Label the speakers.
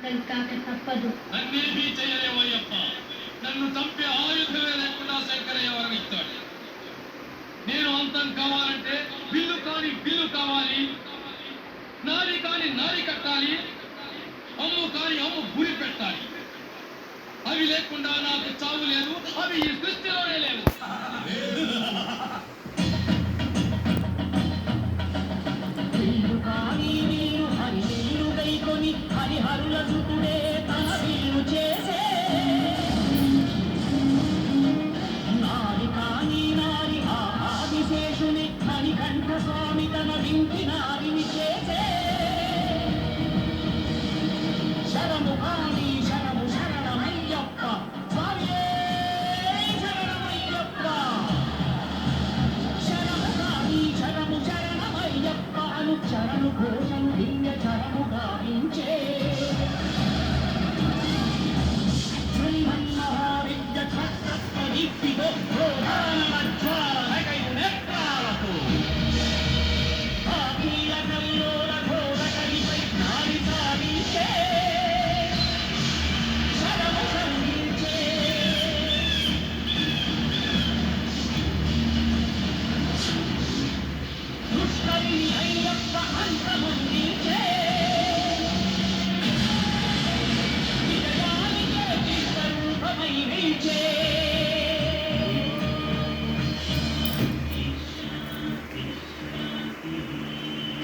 Speaker 1: కాక తప్పదు.
Speaker 2: నన్నేమీ చేయలేవయ్యప్ప. నన్ను చంపే ఆయుధమే లేకుండా శంకరయ్య వరమిస్తాడు. నేను అంతం కావాలంటే బిల్లు కాని బిల్లు కావాలి, నారి కాని నారి కట్టాలి, అమ్ము కాని అమ్ము గురి పెట్టాలి. అవి లేకుండా నాకు చావు లేదు, అవి ఈ సృష్టిలోనే లేవు.
Speaker 3: హరిహరుల సుతుడే తన వీలు చేసే నారి కాని నారి ఆదిశేషుని హరికంఠ స్వామి తన వింటి నారిని చేసే శరము కాని శరము శరణమయ్యప్ప స్వామియే శరణమయ్యప్ప శరము కాని శరము శరణమయ్యప్ప అను చరణు ఘోషను దివ్య చరము గావించే అయ్యప్ప అంతమందించే విజయానికే విశ్వరూపమై నిలిచే